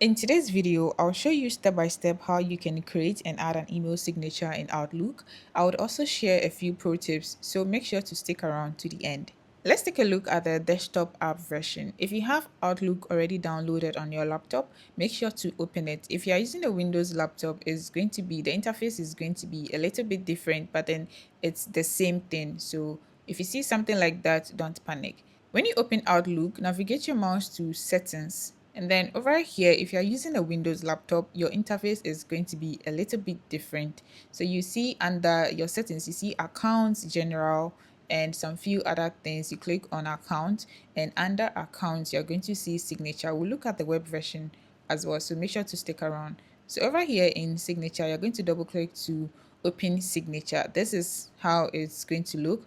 In today's video, I'll show you step by step how you can create and add an email signature in Outlook. I would also share a few pro tips, so make sure to stick around to the end. Let's take a look at the desktop app version. If you have Outlook already downloaded on your laptop, make sure to open it. If you are using a Windows laptop, the interface is going to be a little bit different, but then it's the same thing. So if you see something like that, don't panic. When you open Outlook, navigate your mouse to settings. And then over here, if you're using a Windows laptop, your interface is going to be a little bit different. So you see under your settings, you see accounts, general, and some few other things. You click on account, and under accounts, you're going to see signature. We'll look at the web version as well, so make sure to stick around. So over here in signature, you're going to double click to open signature. This is how it's going to look.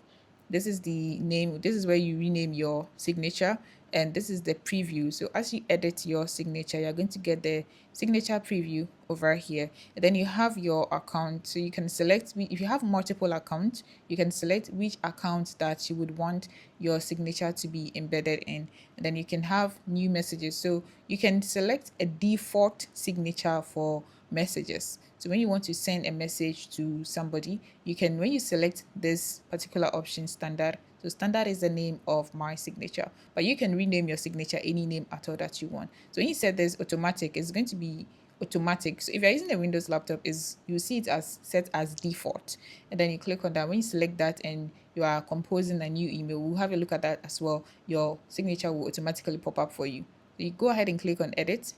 This is the name. This is where you rename your signature, and this is the preview. So as you edit your signature, you're going to get the signature preview over here, and then you have your account. So you can select, if you have multiple accounts, you can select which account that you would want your signature to be embedded in, and then you can have new messages. So you can select a default signature for messages. So when you want to send a message to somebody, you can, when you select this particular option, standard. So standard is the name of my signature, but you can rename your signature any name at all that you want. So when you set this automatic, it's going to be automatic. So if you're using a Windows laptop, is you see it as set as default, and then you click on that. When you select that and you are composing a new email, we'll have a look at that as well. Your signature will automatically pop up for you. So you go ahead and click on edit.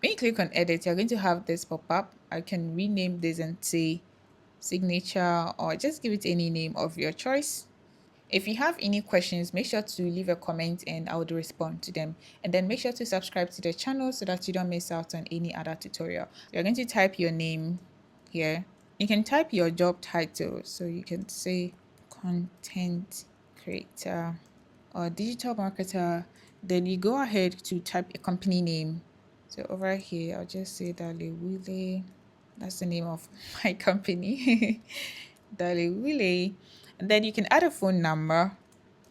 When you click on edit, you're going to have this pop up. I can rename this and say signature, or just give it any name of your choice. If you have any questions, make sure to leave a comment and I would respond to them. And then make sure to subscribe to the channel so that you don't miss out on any other tutorial. You're going to type your name here. You can type your job title. So you can say content creator or digital marketer. Then you go ahead to type a company name. So over here, I'll just say Darley Woolley. That's the name of my company. Darley Woolley. And then you can add a phone number,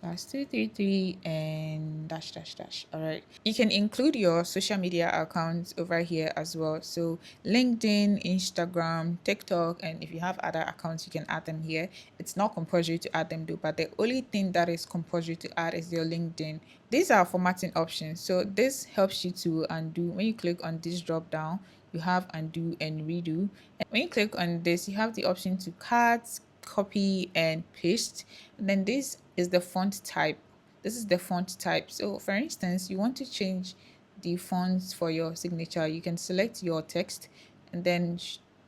+233 and dash dash dash. All right, you can include your social media accounts over here as well. So LinkedIn, Instagram, TikTok, and if you have other accounts, you can add them here. It's not compulsory to add them though, but the only thing that is compulsory to add is your LinkedIn. These are formatting options, so this helps you to undo. When you click on this drop down, you have undo and redo, and when you click on this, you have the option to cut, copy, and paste. And then this is the font type. This is the font type. So for instance, you want to change the fonts for your signature, you can select your text and then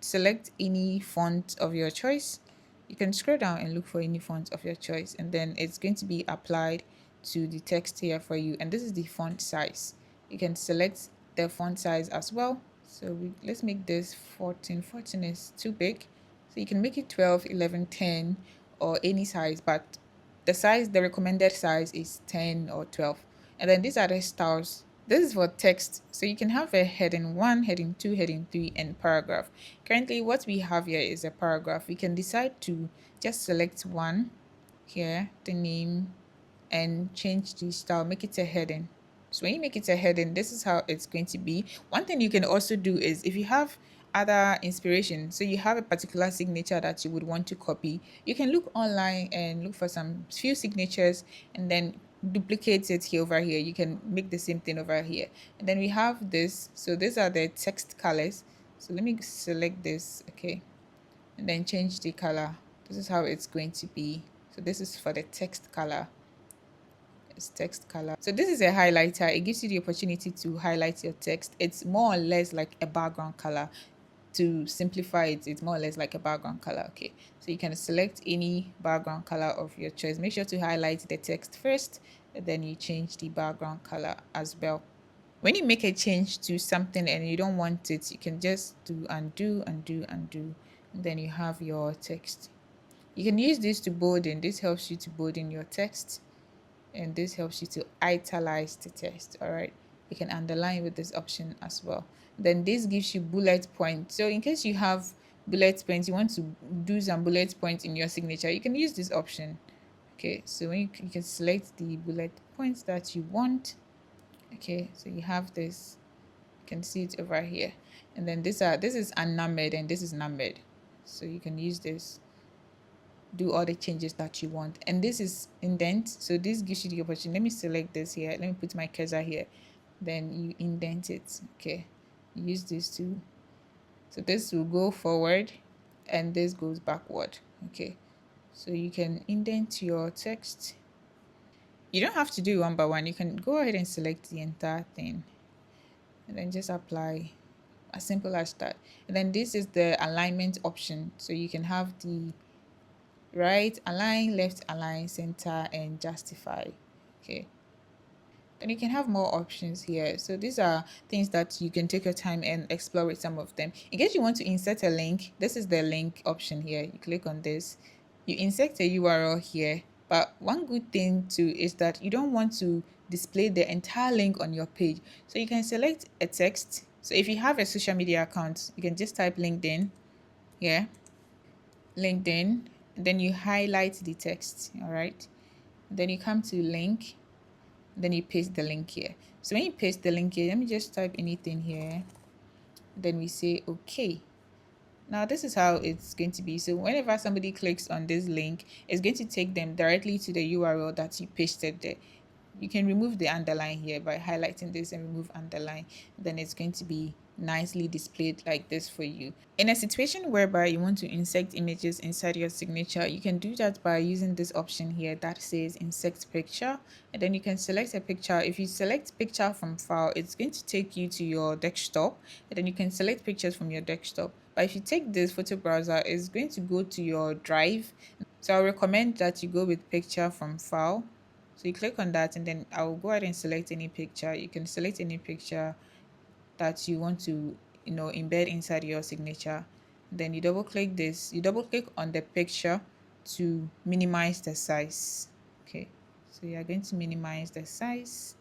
select any font of your choice. You can scroll down and look for any font of your choice, and then it's going to be applied to the text here for you. And this is the font size. You can select the font size as well. So let's make this 14. 14 is too big, so you can make it 12, 11, 10, or any size, but the recommended size is 10 or 12. And then these are the styles. This is for text. So you can have a heading 1, heading 2, heading 3, and paragraph. Currently, what we have here is a paragraph. We can decide to just select one here, the name, and change the style, make it a heading. So when you make it a heading, this is how it's going to be. One thing you can also do is, if you have other inspiration, so you have a particular signature that you would want to copy, you can look online and look for some few signatures and then duplicate it here. Over here you can make the same thing over here, and then we have this. So these are the text colors. So let me select this, okay, and then change the color. This is how it's going to be. So this is for the text color. It's text color. So this is a highlighter. It gives you the opportunity to highlight your text. It's more or less like a background color. To simplify it, it's more or less like a background color. Okay, so you can select any background color of your choice. Make sure to highlight the text first, and then you change the background color as well. When you make a change to something and you don't want it, you can just do undo, undo, undo, and then you have your text. You can use this to bolding. This helps you to bolding your text, and this helps you to italize the text. All right, you can underline with this option as well. Then this gives you bullet points. So in case you have bullet points, you want to do some bullet points in your signature, you can use this option. Okay, so when you can select the bullet points that you want. Okay, so you have this. can see it over here. And then this is unnumbered and this is numbered. So you can use this, do all the changes that you want. And this is indent. So this gives you the opportunity. Let me select this here. Let me put my cursor here. Then you indent it. Okay. Use this too. So this will go forward and this goes backward. Okay. So you can indent your text. You don't have to do one by one. You can go ahead and select the entire thing and then just apply, as simple as that. And then this is the alignment option. So you can have the right align, left align, center, and justify. Okay. Then you can have more options here. So these are things that you can take your time and explore with some of them. In case you want to insert a link, this is the link option here. You click on this, you insert a URL here. But one good thing too is that you don't want to display the entire link on your page. So you can select a text. So if you have a social media account, you can just type LinkedIn here, LinkedIn, then you highlight the text. All right. Then you come to link, then you paste the link here. So when you paste the link here, let me just type anything here, then we say okay. Now this is how it's going to be. So whenever somebody clicks on this link, it's going to take them directly to the URL that you pasted there. You can remove the underline here by highlighting this and remove underline. Then it's going to be nicely displayed like this for you. In a situation whereby you want to insert images inside your signature, you can do that by using this option here that says insert picture, and then you can select a picture. If you select picture from file, it's going to take you to your desktop, and then you can select pictures from your desktop. But if you take this photo browser, it's going to go to your drive. So I recommend that you go with picture from file. So you click on that, and then I'll go ahead and select any picture. You can select any picture that you want to, embed inside your signature. Then you double click this. You double click on the picture to minimize the size. Okay, so you are going to minimize the size.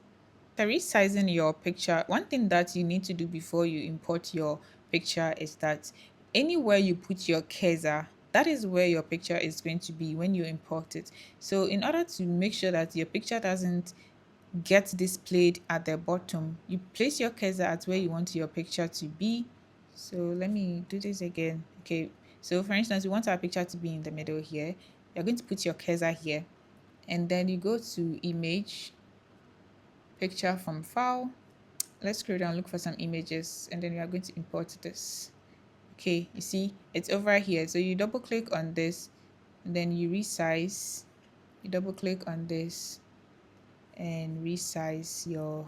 So resizing your picture, one thing that you need to do before you import your picture is that anywhere you put your cursor, that is where your picture is going to be when you import it. So in order to make sure that your picture doesn't get displayed at the bottom, you place your cursor at where you want your picture to be. So let me do this again. Okay, so for instance, we want our picture to be in the middle here. You're going to put your cursor here, and then you go to image, picture from file. Let's scroll down, look for some images, and then we are going to import this. Okay, you see it's over here. So you double click on this, and then you resize. You double click on this and resize your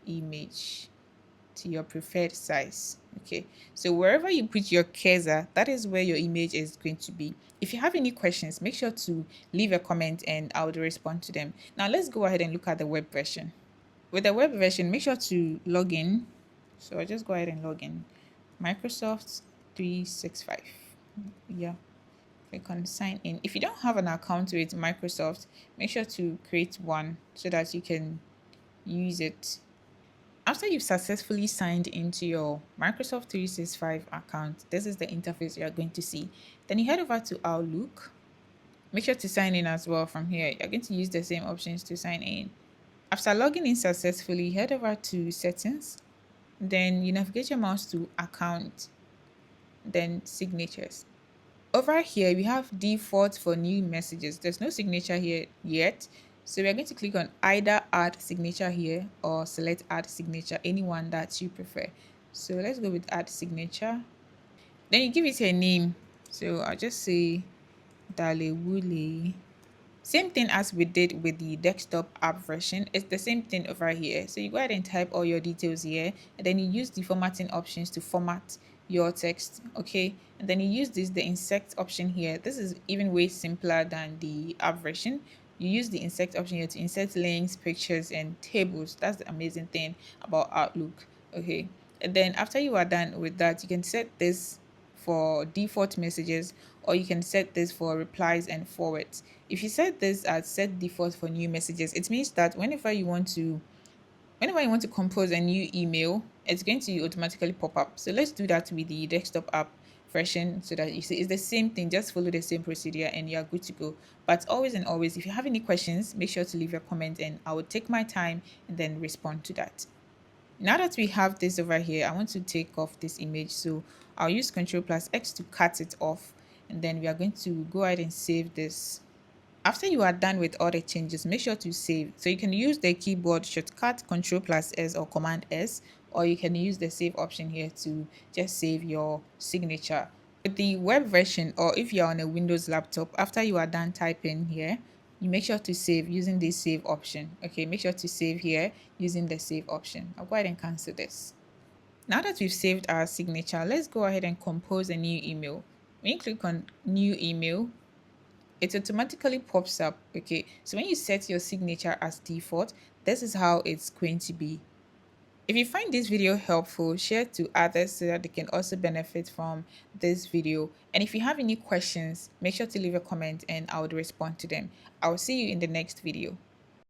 image to your preferred size. Okay, so wherever you put your cursor, that is where your image is going to be. If you have any questions, make sure to leave a comment and I will respond to them. Now let's go ahead and look at the web version. With the web version, make sure to log in. So I'll just go ahead and log in. Microsoft 365. Yeah. Click on sign in. If you don't have an account with Microsoft, make sure to create one so that you can use it. After you've successfully signed into your Microsoft 365 account, this is the interface you are going to see. Then you head over to Outlook. Make sure to sign in as well from here. You're going to use the same options to sign in. After logging in successfully, head over to settings. Then you navigate your mouse to account, then signatures. Over here, we have default for new messages. There's no signature here yet. So we're going to click on either add signature here or select add signature, anyone that you prefer. So let's go with add signature. Then you give it a name. So I'll just say Darley Woolley. Same thing as we did with the desktop app version. It's the same thing over here. So you go ahead and type all your details here, and then you use the formatting options to format your text. Okay, and then you use the insert option here. This is even way simpler than the app version. You use the insert option here to insert links, pictures, and tables. That's the amazing thing about Outlook. Okay, and then after you are done with that, you can set this for default messages, or you can set this for replies and forwards. If you set this as set default for new messages, it means that whenever you want to compose a new email, it's going to automatically pop up. So let's do that with the desktop app version so that you see it's the same thing. Just follow the same procedure and you're good to go. But always and always, if you have any questions, make sure to leave a comment and I will take my time and then respond to that. Now that we have this over here, I want to take off this image. So I'll use Ctrl plus X to cut it off. And then we are going to go ahead and save this. After you are done with all the changes, make sure to save. So you can use the keyboard shortcut Ctrl plus S or Command S, or you can use the save option here to just save your signature. With the web version, or if you're on a Windows laptop, after you are done typing here, you make sure to save using this save option. Okay, make sure to save here using the save option. I'll go ahead and cancel this. Now that we've saved our signature, let's go ahead and compose a new email. When you click on new email, it automatically pops up. Okay, so when you set your signature as default, this is how it's going to be. If you find this video helpful, share to others so that they can also benefit from this video. And if you have any questions, make sure to leave a comment and I would respond to them. I'll see you in the next video.